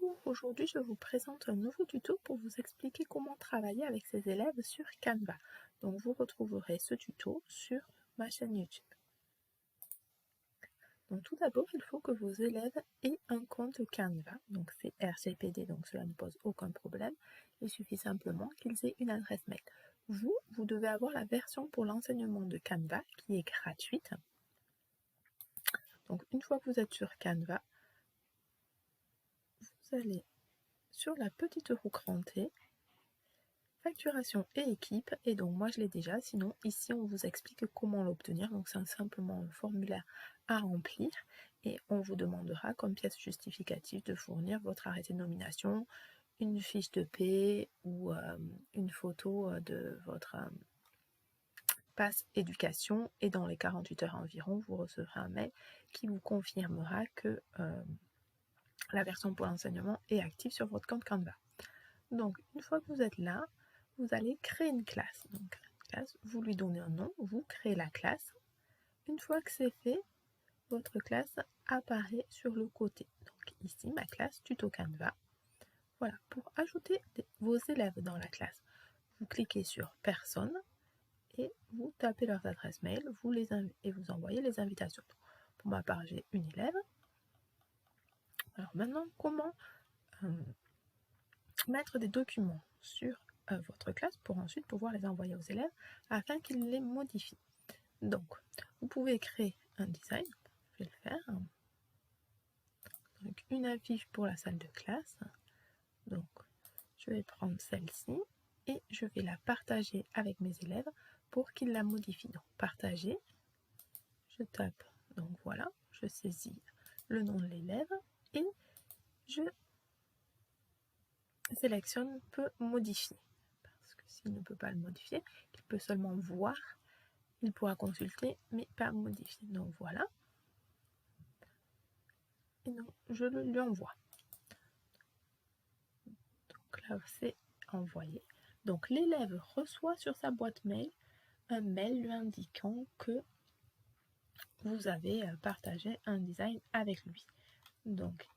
Bonjour, aujourd'hui je vous présente un nouveau tuto pour vous expliquer comment travailler avec ses élèves sur Canva. Donc vous retrouverez ce tuto sur ma chaîne YouTube. Donc tout d'abord, il faut que vos élèves aient un compte Canva. Donc c'est RGPD, donc cela ne pose aucun problème. Il suffit simplement qu'ils aient une adresse mail. Vous devez avoir la version pour l'enseignement de Canva qui est gratuite. Donc une fois que vous êtes sur Canva, vous allez sur la petite roue crantée, facturation et équipe, et donc moi je l'ai déjà, sinon ici on vous explique comment l'obtenir. Donc c'est simplement un formulaire à remplir et on vous demandera comme pièce justificative de fournir votre arrêté de nomination, une fiche de paie ou une photo de votre passe éducation, et dans les 48 heures environ vous recevrez un mail qui vous confirmera que la version pour l'enseignement est active sur votre compte Canva. Donc une fois que vous êtes là, vous allez créer une classe. Donc, vous lui donnez un nom, vous créez la classe. Une fois que c'est fait, votre classe apparaît sur le côté. Donc ici, ma classe Tuto Canva. Voilà, pour ajouter vos élèves dans la classe, vous cliquez sur Personne et vous tapez leurs adresses mail et vous envoyez les invitations. Pour ma part, j'ai une élève. Alors maintenant, comment mettre des documents sur votre classe pour ensuite pouvoir les envoyer aux élèves afin qu'ils les modifient. Donc, vous pouvez créer un design, je vais le faire. Donc, une affiche pour la salle de classe. Donc, je vais prendre celle-ci et je vais la partager avec mes élèves pour qu'ils la modifient. Donc, partager, je tape, donc voilà, je saisis le nom de l'élève et je sélectionne peut modifier. Parce que s'il ne peut pas le modifier, il peut seulement voir. Il pourra consulter, mais pas modifier. Donc voilà. Et donc, je le lui envoie. Donc là, c'est envoyé. Donc l'élève reçoit sur sa boîte mail un mail lui indiquant que vous avez partagé un design avec lui. Donc,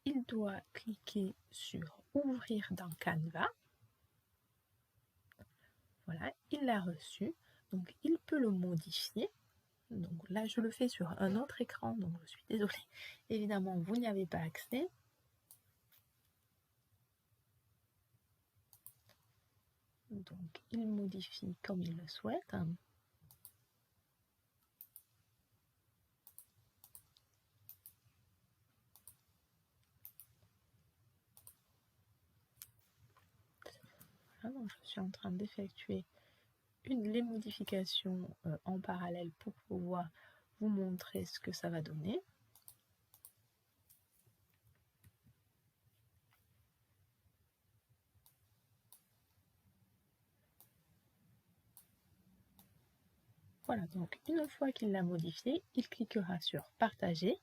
il doit cliquer sur Ouvrir dans Canva. Voilà, il l'a reçu. Donc, il peut le modifier. Donc là, je le fais sur un autre écran, donc je suis désolée. Évidemment, vous n'y avez pas accès. Donc, il modifie comme il le souhaite. Voilà, donc je suis en train d'effectuer les modifications en parallèle pour pouvoir vous montrer ce que ça va donner. Voilà, donc une fois qu'il l'a modifié, il cliquera sur Partager.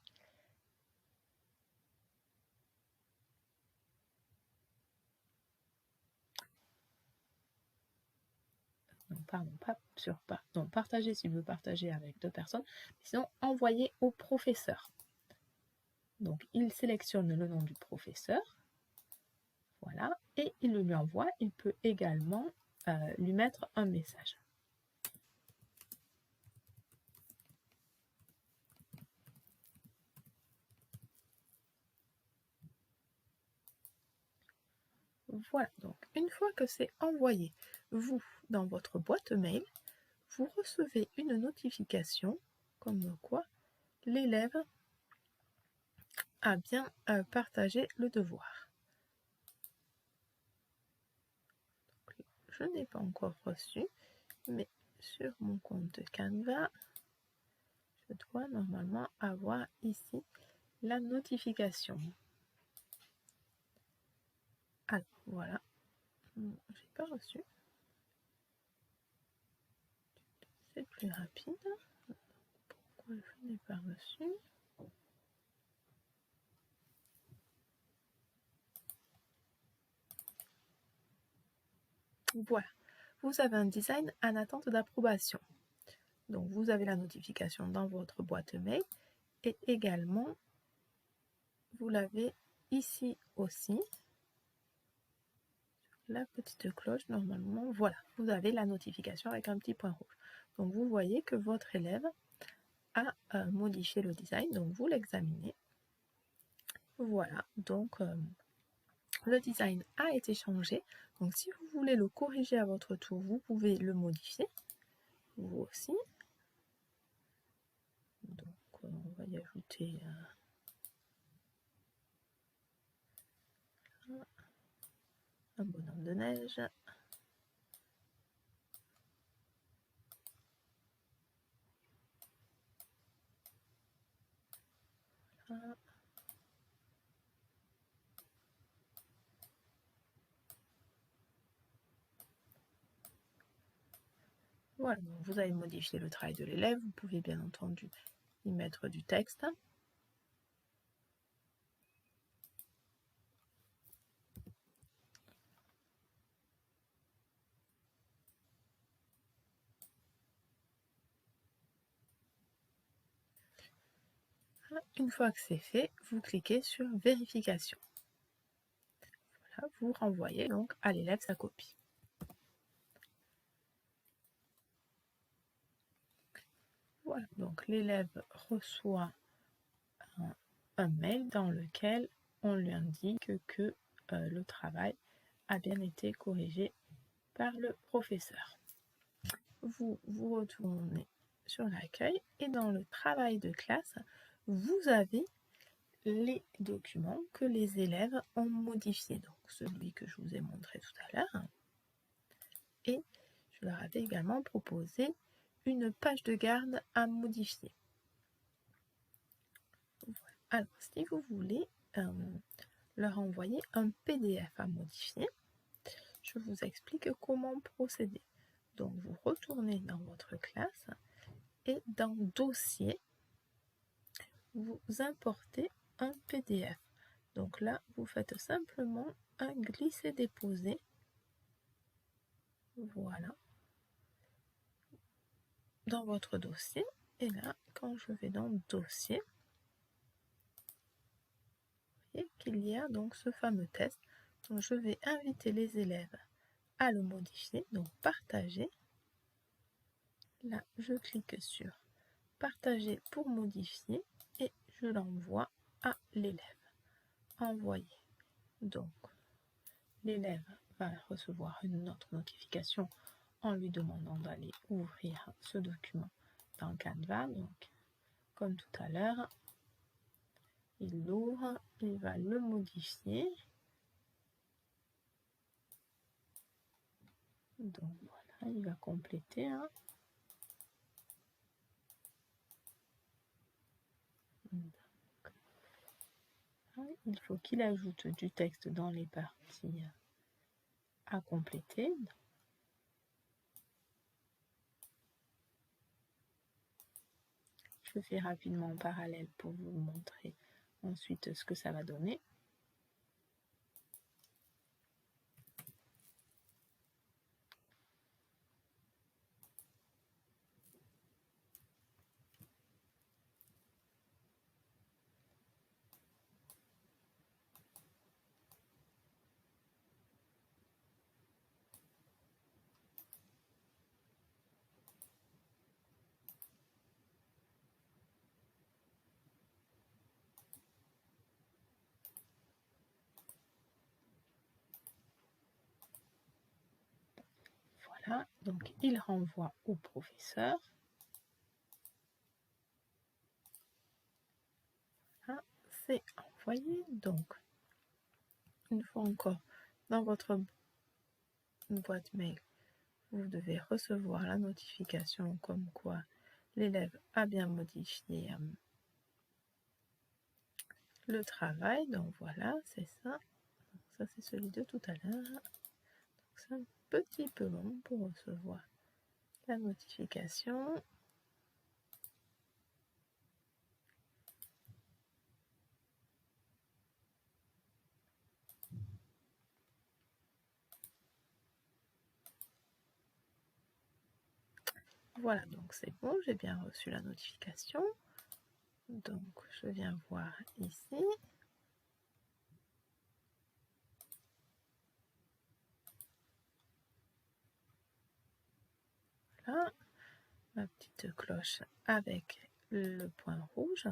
Non, pardon, pas sur donc partager s'il veut partager avec deux personnes, sinon envoyer au professeur. Donc il sélectionne le nom du professeur, voilà, et il le lui envoie. Il peut également lui mettre un message. Voilà, donc une fois que c'est envoyé, vous, dans votre boîte mail, vous recevez une notification comme quoi l'élève a bien partagé le devoir. Donc, je n'ai pas encore reçu, mais sur mon compte Canva, je dois normalement avoir ici la notification. Alors, voilà, j'ai pas reçu. C'est plus rapide. Pourquoi je n'ai pas reçu? Voilà, vous avez un design en attente d'approbation. Donc vous avez la notification dans votre boîte mail et également vous l'avez ici aussi, la petite cloche, normalement, voilà, vous avez la notification avec un petit point rouge. Donc vous voyez que votre élève a modifié le design, donc vous l'examinez. Voilà, donc le design a été changé. Donc si vous voulez le corriger à votre tour, vous pouvez le modifier, vous aussi. Donc on va y ajouter un bonhomme de neige. Voilà, donc vous avez modifié le travail de l'élève, vous pouvez bien entendu y mettre du texte. Une fois que c'est fait, vous cliquez sur vérification. Voilà, vous renvoyez donc à l'élève sa copie. Voilà, donc l'élève reçoit un mail dans lequel on lui indique que le travail a bien été corrigé par le professeur. Vous retournez sur l'accueil et dans le travail de classe, vous avez les documents que les élèves ont modifiés. Donc celui que je vous ai montré tout à l'heure. Et je leur avais également proposé une page de garde à modifier. Alors, si vous voulez leur envoyer un PDF à modifier, je vous explique comment procéder. Donc, vous retournez dans votre classe et dans Dossier, vous importez un PDF. Donc là, vous faites simplement un glisser-déposer. Voilà. Dans votre dossier. Et là, quand je vais dans Dossier, et qu'il y a donc ce fameux test. Donc je vais inviter les élèves à le modifier, donc partager. Là, je clique sur partager pour modifier et je l'envoie à l'élève. Envoyer. Donc, l'élève va recevoir une autre notification en lui demandant d'aller ouvrir ce document dans Canva. Donc, comme tout à l'heure, il l'ouvre, il va le modifier. Donc voilà, il va compléter. Il faut qu'il ajoute du texte dans les parties à compléter. Je fais rapidement en parallèle pour vous montrer ensuite ce que ça va donner. Voilà, donc il renvoie au professeur. Voilà, c'est envoyé. Donc, une fois encore, dans votre boîte mail, vous devez recevoir la notification comme quoi l'élève a bien modifié le travail. Donc voilà, c'est ça. Donc, ça, c'est celui de tout à l'heure. C'est un petit peu long pour recevoir la notification. Voilà, donc c'est bon, j'ai bien reçu la notification. Donc je viens voir ici. Voilà, ma petite cloche avec le point rouge.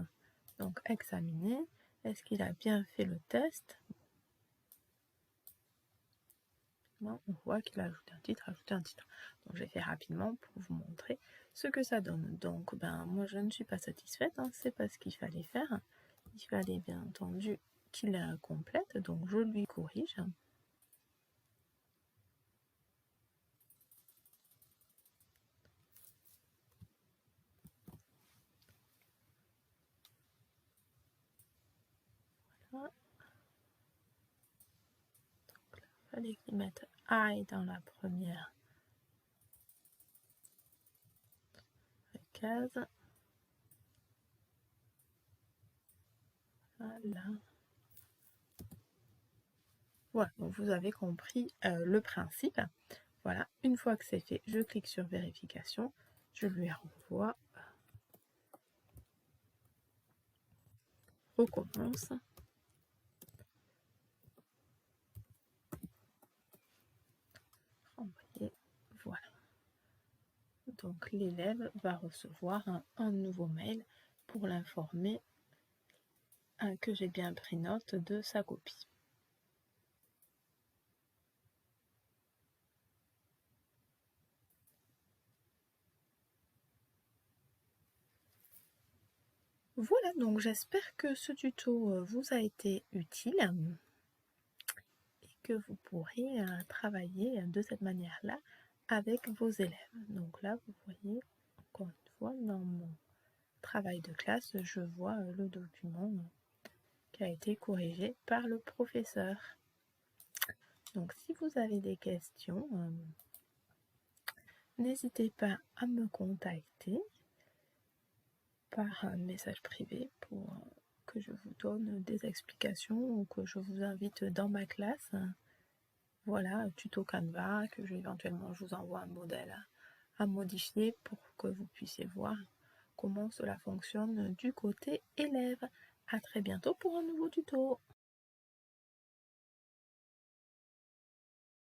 Donc examiner, est-ce qu'il a bien fait le test? On voit qu'il a ajouté un titre. Donc je vais faire rapidement pour vous montrer ce que ça donne. Donc moi je ne suis pas satisfaite, c'est pas ce qu'il fallait faire. Il fallait bien entendu qu'il complète, donc je lui corrige. Voilà. Donc là, il fallait qu'il mette I dans la première case. Voilà. Voilà, donc vous avez compris le principe. Voilà, une fois que c'est fait, je clique sur vérification, je lui renvoie, recommence. Renvoyer, voilà. Donc l'élève va recevoir un nouveau mail pour l'informer que j'ai bien pris note de sa copie. Voilà, donc j'espère que ce tuto vous a été utile et que vous pourrez travailler de cette manière-là avec vos élèves. Donc là, vous voyez, encore une fois, dans mon travail de classe, je vois le document qui a été corrigé par le professeur. Donc si vous avez des questions, n'hésitez pas à me contacter par un message privé pour que je vous donne des explications ou que je vous invite dans ma classe. Voilà, tuto Canva, que éventuellement je vous envoie un modèle à modifier pour que vous puissiez voir comment cela fonctionne du côté élève. À très bientôt pour un nouveau tuto.